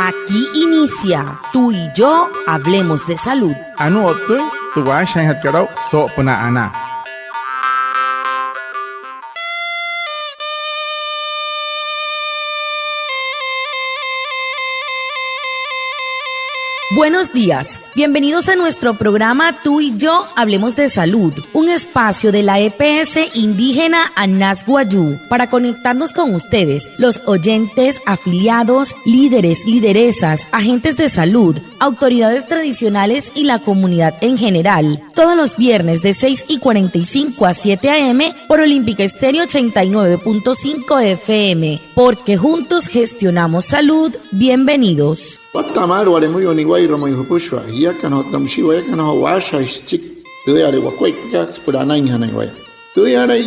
Aquí inicia Tú y yo hablemos de salud. Anu otu tuwa shanhat karau so puna ana. Buenos días, bienvenidos a nuestro programa Tú y yo hablemos de salud, un espacio de la EPS indígena Anas Guayú para conectarnos con ustedes, los oyentes, afiliados, líderes, lideresas, agentes de salud, autoridades tradicionales y la comunidad en general, todos los viernes de 6:45 a 7 a.m. por Olímpica Estéreo 89.5 FM, porque juntos gestionamos salud. Bienvenidos. Patamar wale muy oniguay romo yupushwa ya kana tamshiwa ya kana washa chik tuyare wakwai kaks purana inhana waya tuyare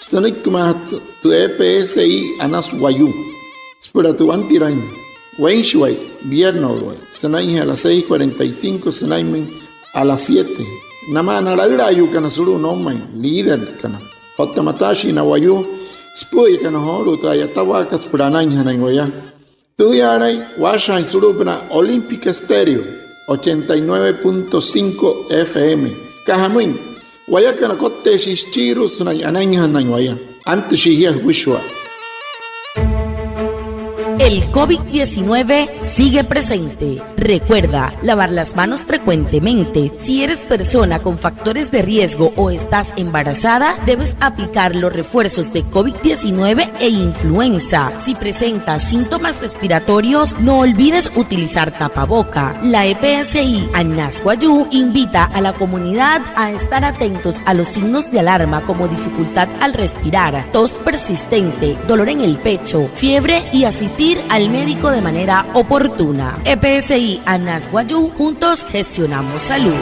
stanik kumat tu EPSI Anas Guayú spura tu antirain wainshwai viernes sanai a las 6:45 sanai a las 7 nama naragra yu kana suru no mai líder kana hotamatashi na wayu spui kana horu traya tawakas purana inhana waya Tudiaray, Washa y Surupna, Olímpica Estéreo, 89.5 FM. Cajamuin, Guayacana Cote Shischiru, Sunay Anaña Nañuaya, antes Shihia Wishwa. El COVID-19 sigue presente. Recuerda lavar las manos frecuentemente. Si eres persona con factores de riesgo o estás embarazada, debes aplicar los refuerzos de COVID-19 e influenza. Si presentas síntomas respiratorios, no olvides utilizar tapaboca. La EPSI Anas Guayú invita a la comunidad a estar atentos a los signos de alarma como dificultad al respirar, tos persistente, dolor en el pecho, fiebre y asistir al médico de manera oportuna. EPSI Anas Guayú, juntos gestionamos salud.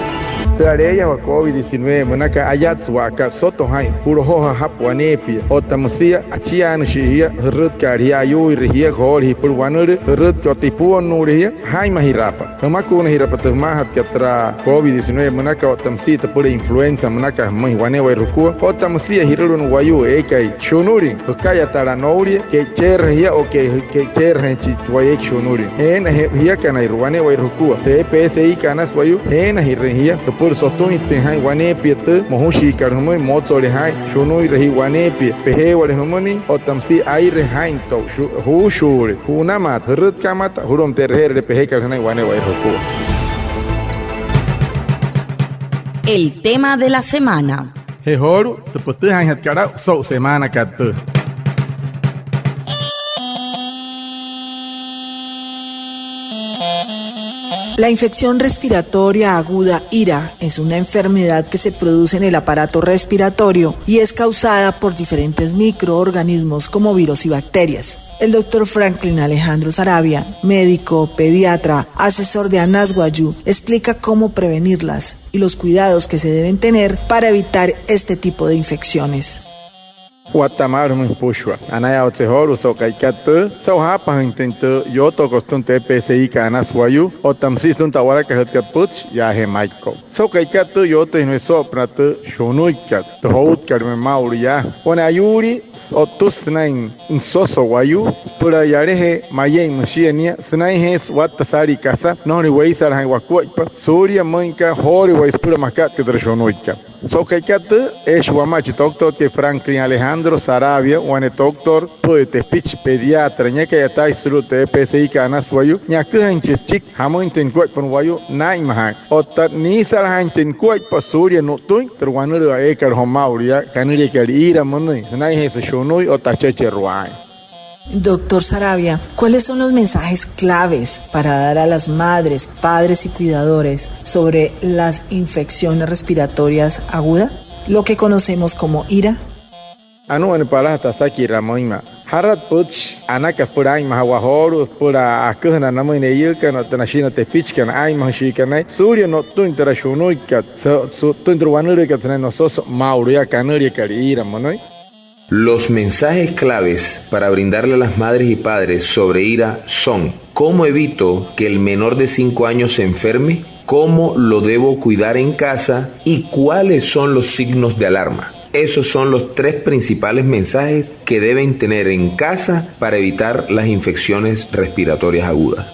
Tareya wa COVID-19 manaka ayat waka soto hai puro hoha hapwanepi otamusia achian shihia rut karia yu rihia gol pur wanur rut kotipu nuria hai mahirapa hamaku hirapa tma hatra COVID-19 manaka otamsi ta pur influenza manaka mahwane wa ruku otamusia hirun wayu ekai shunuri kaya tara nouri ke cherhia o ke cherhenchi waye shunuri en hia kana irwane wa ruku PSI Anas Guayú en hirhia por sotun hai wanepi te mohushi karhumoi motsore hai shunui rehi wanepi pehe wale humoni otamsi aire hai to hu shure hunama rut kamata hurom terher pehe karhunai wane wai ruku. El tema de la semana. He horu te pote hai hat kara so semana kat. La infección respiratoria aguda IRA es una enfermedad que se produce en el aparato respiratorio y es causada por diferentes microorganismos como virus y bacterias. El doctor Franklin Alejandro Saravia, médico, pediatra, asesor de Anas Guayú, explica cómo prevenirlas y los cuidados que se deben tener para evitar este tipo de infecciones. Guatamar pushwa anaya otsehoru so kaikat so hapa intento yo to costunte PSI Anas Guayú o tamsi sun tawara ka hatkat puch ya he maiko so kaikat yo to no so prat shonuikat to hout karme mauria ona ayuri otus nain soso Guayú pura yarehe mayen machine snai hes watasari casa no ni weisar han wakuipa surya manka hori weis pura makat ke shonuikat so kaikat eshwamachi doctor que Franklin Alejandro Saravia, one doctor, poete speech pediatra, ñaka yata isrute PSI Anas Guayú, ñaka hanches chik, hamon ten kwat pon Guayú, nain mahai. Otat ni sar han ten kwat pasuria no tuin, terwanuru ekar homauria, kanuri kar ira monui, nain hes shonui o tacheche ruai. Doctor Saravia, ¿cuáles son los mensajes claves para dar a las madres, padres y cuidadores sobre las infecciones respiratorias agudas, lo que conocemos como IRA? Anu en palata saki ramoima. Harat puch anaka pura ai mahawahoru pura akuhna namoine yuka no tanashina te pichkan ai mahashikane surya no tuintera shunuika su tuintruanurika no soso mauria kanuria karira monoi. Los mensajes claves para brindarle a las madres y padres sobre IRA son: ¿cómo evito que el menor de 5 años se enferme? ¿Cómo lo debo cuidar en casa? ¿Y cuáles son los signos de alarma? Esos son los 3 principales mensajes que deben tener en casa para evitar las infecciones respiratorias agudas.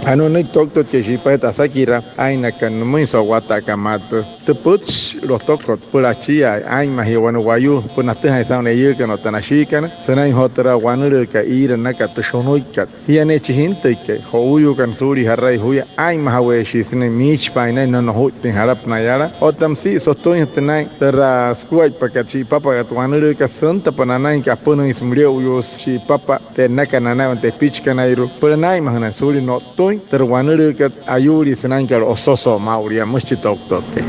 Ano no doctor que si para sakira aina kan muy so wata kamato te puts los tokot por la chia ai ma hi wanu wayu por na te ha sa ne ye kan otana shikan sanai hotra wanure ka ira na ka to shonoikat hiane chihinte ke hoyu kan suri harai huya ai ma hawe shi sne mich paina no no hot tin harap na yara otam si so to tenai tera skuai pakachi papa ka wanure ka santa pananai ka pono ismrio yo si papa te na kanana te pich kanairu por nai ma na suri no to terwanere kat ayuri senanka ososo mauria musti toktoke.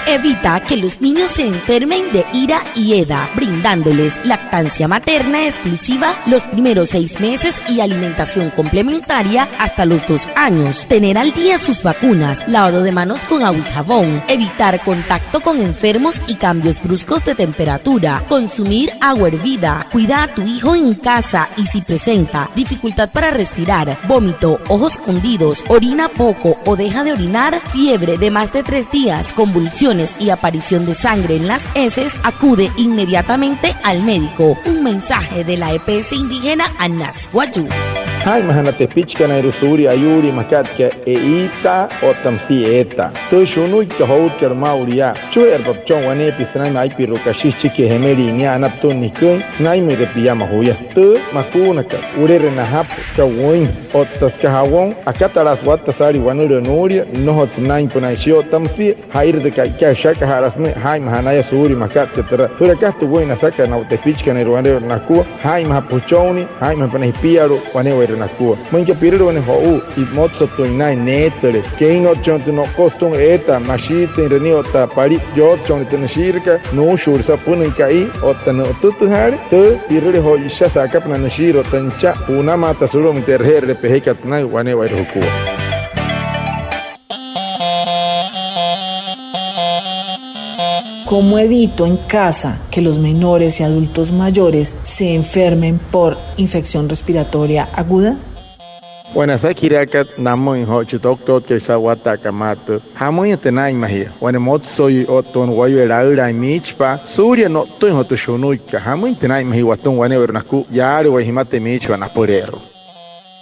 Evita que los niños se enfermen de ira y EDA, brindándoles lactancia materna exclusiva los primeros 6 meses y alimentación complementaria hasta los 2 años. Tener al día sus vacunas, lavado de manos con agua y jabón, evitar contacto con enfermos y cambios bruscos de temperatura, consumir agua hervida, cuida a tu hijo en casa y si presenta dificultad para respirar, vómito, ojos hundidos, orina poco o deja de orinar, fiebre de más de 3 días, convulsiones y aparición de sangre en las heces, acude inmediatamente al médico. Un mensaje de la EPS indígena Anas Guayú. Hai mahana te pichka na rusuri ayuri makat ke eita o tamsi eta to shunu ke hout ker mauria chuer bab chong wane pisna mai piru ka shichi ke hemeri ni anap to nikun ngai me de piyama hoya to makuna ka urere na hap ka woin o tas ka hawon akataras wat sari wanure nuri no hot nai puna shio tamsi hair de ka shaka harasme hai mahana ya suri makat ke tera tura ka to woin saka na te pichka na ruane na ku hai mahapuchoni hai mahana piaro wane nakua munke piriro ne ho I motso to inai netere keino chonto no koston eta mashite reniota pari yo chonto ne shirka no shur sa punin kai otano tutu hare to piriro ho isha saka pana shiro tancha una mata suro interhere pehekat nai wane wa hukua. ¿Cómo evito en casa que los menores y adultos mayores se enfermen por infección respiratoria aguda? Bueno, sakirakat namo in ho chitok ke sawata kamato. Hamoy tenai mahia. When mot soy oton wayo laura michpa, surya no to in hoto shonuika. Hamoy tenai mahi waton wane vernaku yare wa himate michwa na porero.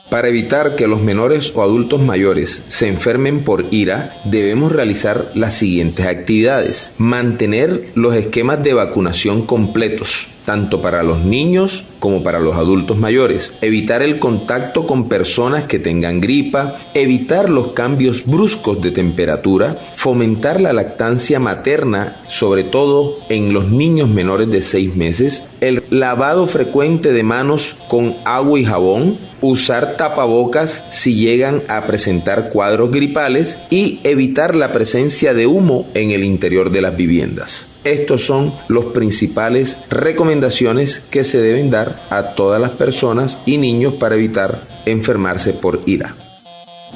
Para evitar que los menores o adultos mayores se enfermen por ira, debemos realizar las siguientes actividades. Mantener los esquemas de vacunación completos, tanto para los niños como para los adultos mayores. Evitar el contacto con personas que tengan gripa. Evitar los cambios bruscos de temperatura. Fomentar la lactancia materna, sobre todo en los niños menores de 6 meses. El lavado frecuente de manos con agua y jabón. Usar tapabocas si llegan a presentar cuadros gripales y evitar la presencia de humo en el interior de las viviendas. Estos son las principales recomendaciones que se deben dar a todas las personas y niños para evitar enfermarse por ira.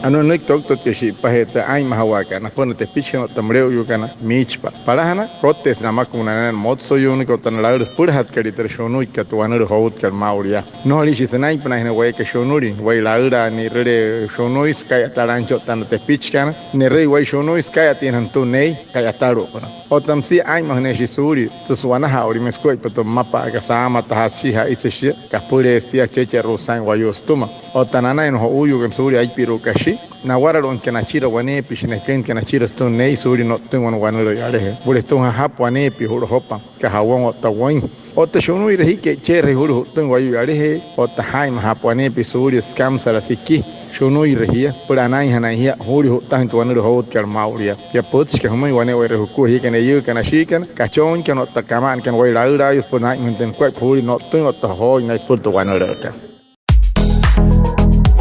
Ano no doctor que si paheta ai mahawaka na pone te pichno tamreu yukana michpa parahana kotes nama kuna motso yuniko tan laurus purhat kariter shonu ikatwanur hout kar mauria no li si senai pana hina way ka shonuri way laura ni re shonuis kaya tarancho tan te pichkana ni re way shonuis kaya tinan tu nei kaya taru pana otam si ai mahne shi suri tu suana hauri meskoi pato mapa ka sama tahachi ha iseshi ka pure sia cheche rusan wayostuma otanana en ho uyu kan suri ai piru kashi na wararon que nachira wane pishineken que nachira stone nei suri no tengo wane lo yale buleston hapo wane pi huro hopa ka hawon otawan ota shunu ire que cherre huro tengo ayu yale ota haim hapo wane pi suri scam sara siki shunu ire hia puranai hanai huri tanto wane ho kar mauria ya pots que huma wane were huku hi que yu que nashikan kachon que no takaman que wai laura yu punai menten kwai huri no tengo to ho nai pulto wane lo.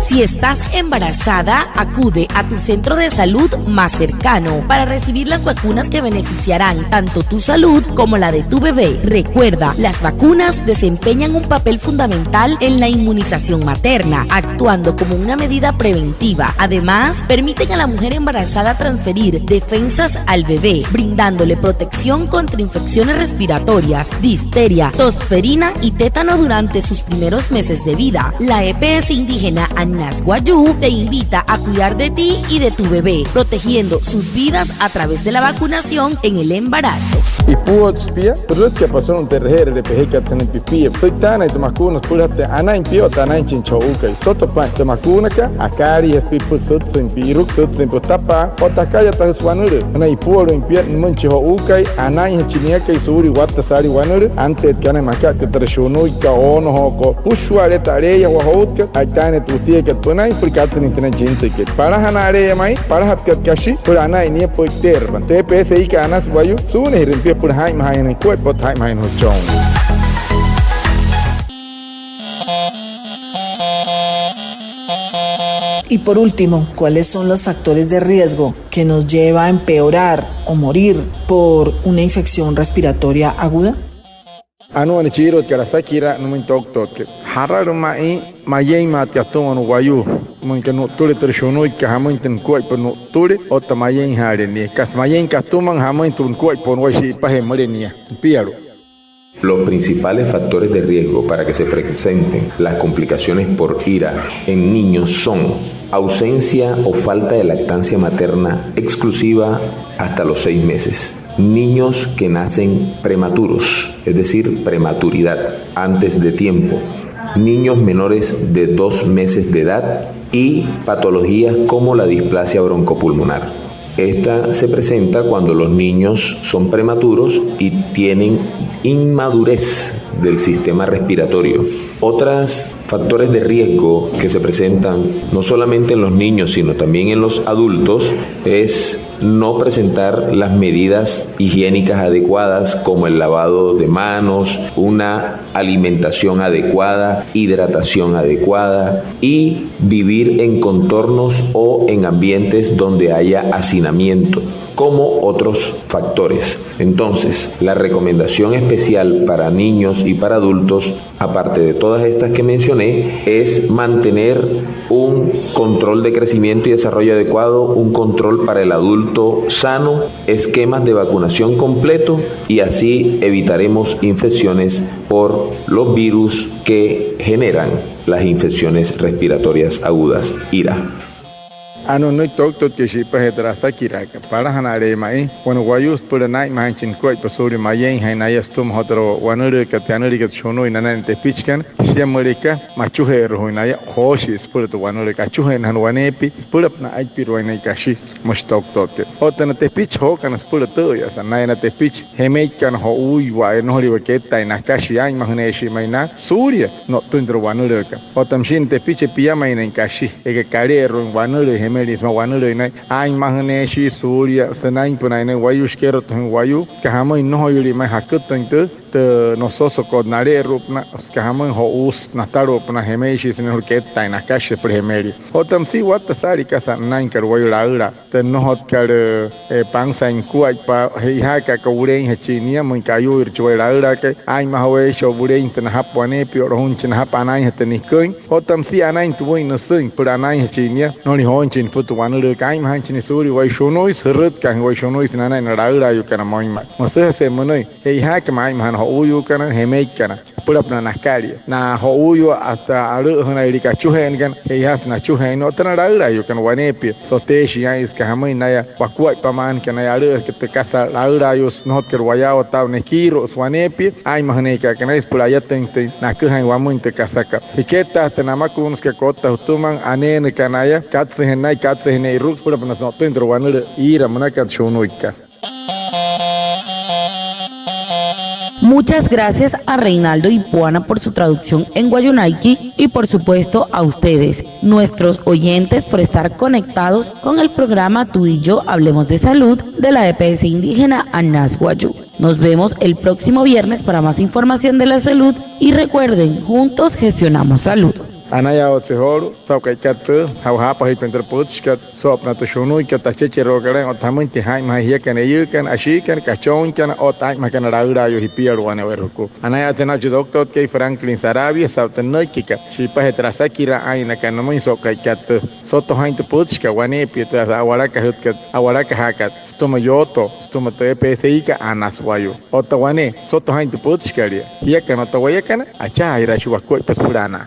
Si estás embarazada, acude a tu centro de salud más cercano para recibir las vacunas que beneficiarán tanto tu salud como la de tu bebé. Recuerda, las vacunas desempeñan un papel fundamental en la inmunización materna, actuando como una medida preventiva. Además, permiten a la mujer embarazada transferir defensas al bebé, brindándole protección contra infecciones respiratorias, difteria, tosferina y tétano durante sus primeros meses de vida. La EPS indígena Anas ANAS Guayú te invita a cuidar de ti y de tu bebé, protegiendo sus vidas a través de la vacunación en el embarazo. Y puedo spia, pero es que pasó un terreno de peje que tienen pipí. Estoy tan ahí tomacunas, pulate anain pio, tanain chinchouca. Y soto pan, tomacunaca, acari, es pipo sutsin, piruk sutsin, potapa, otacaya tas wanure. Una y puedo impia, munchiho ucai, anain chiniaca y suri, watasari wanure, antes que ana maca, que trashuno y caono hoco, usuare tarea, wahotka, aitane tutia que tunai, porque hacen internet gente que para hanare mai, para hatkat kashi, por anai nie poiter, TPS y que anas guayu, sune y rimpia por haim hain en cuerpo, haim hain hochón. Y por último, ¿cuáles son los factores de riesgo que nos lleva a empeorar o morir por una infección respiratoria aguda? Anu ani chiro que la sakira no me toque. Hararu mai mayei matiaton anu guayu. Porque no tule tershonoi que jamás ten cuerpo no tule o tamayen harenia. Cas mayen castuman jamás ten cuerpo no hay paje morenia. Piaro. Los principales factores de riesgo para que se presenten las complicaciones por IRA en niños son ausencia o falta de lactancia materna exclusiva hasta los 6 meses. Niños que nacen prematuros, es decir, prematuridad, antes de tiempo. Niños menores de 2 meses de edad y patologías como la displasia broncopulmonar. Esta se presenta cuando los niños son prematuros y tienen inmadurez del sistema respiratorio. Otros factores de riesgo que se presentan no solamente en los niños, sino también en los adultos, es no presentar las medidas higiénicas adecuadas como el lavado de manos, una alimentación adecuada, hidratación adecuada y vivir en contornos o en ambientes donde haya hacinamiento, como otros factores. Entonces, la recomendación especial para niños y para adultos, aparte de todas estas que mencioné, es mantener un control de crecimiento y desarrollo adecuado, un control para el adulto sano, esquemas de vacunación completo y así evitaremos infecciones por los virus que generan las infecciones respiratorias agudas, IRA. Anu no toque que si paje sakira que para hanare mai, cuando guayus por night manchin koi pasuri mayen hainaya stum hotro wanure que tanuri que chono inanan te pichkan, si amerika machuhe roinaya hoshis por tu wanure kachuhe nan wanepi, por apna ai piroinai kashi, mustok toke. Otan te pich ho kan por tu ya sanai na te pich, hemeikan ho ui wa no ri waketa ina kashi ai mahneshi maina, suria no tundro wanure ka. Otam shin te pich piyama ina kashi, eke karero wanure Melis Mawanur night, I Mahane, Surya, Sanain Punai, Wayu Skero, Wayu, Kahamo, no Yuri, my Hakutan, the Nososo called Nare Rupna, Skahamon, Hous, Nataro, Panahemeshis, and Hurketa, and Akashi for Hemeri. Otam see what the Sarikas at Nankar, Wayura, the no hot car, Pansa in Kuaipa, Haka, Kaurain, Hachinia, Munkayu, Chueraka, I Mahawe, Shovurain, and Hapanepi or Hunchin Hapanai at the Nikoin. Otam see a 9 to win no sing, put a 9 Hachinia, no Honchin put to one look, I'm Hanchin Suri, why show noise, Rut can why show noise in a 9 Raura, you can among my. Moses say, Monoi, hey, hack my man. Huyu kana hemei kana pula na nakari na huyu hasta aru hona irika chuhen kan heyas na chuhen no tana raura yu kan wanepi so teshi ya is ka hamai na ya wakua paman kana ya aru ke te casa raura yu no ker waya o ta nekiro swanepi ai mahne ka kana is pula ya tente na kuhan wamun te kasaka hiketa tana makuns ke kota hutuman anen kana ya katse henai katse henai rus pula na no tendro wanure ira manaka chonoika. Muchas gracias a Reinaldo y Puana por su traducción en Guayunaiki y por supuesto a ustedes, nuestros oyentes, por estar conectados con el programa Tú y Yo Hablemos de Salud de la EPS indígena ANAS Guayú. Nos vemos el próximo viernes para más información de la salud y recuerden, juntos gestionamos salud. Anaya Otsehoro, Saukaikat, Hauhapa Hipenterputskat, Sopna to Shunui, Katache Rogaran, or Tamunti Haim, Hiakan, Ayukan, Ashikan, Kachonkan, or Taikmakan Raura, Hipia, one Everco. Anaya Tenachi Doctor K. Franklin Sarabia, Southern Noikika, Shipa Hetrasakira, Aina Kanamin Sokaikat, Soto Hain to Putska, one epit as Awaraka Hutkat, Awaraka Hakat, Stomayoto, Stomate Pesika, Anaswayo, Otawane, Soto Hain to Putskaria, Yakan Otawayakan, Acha, Irashua Purana.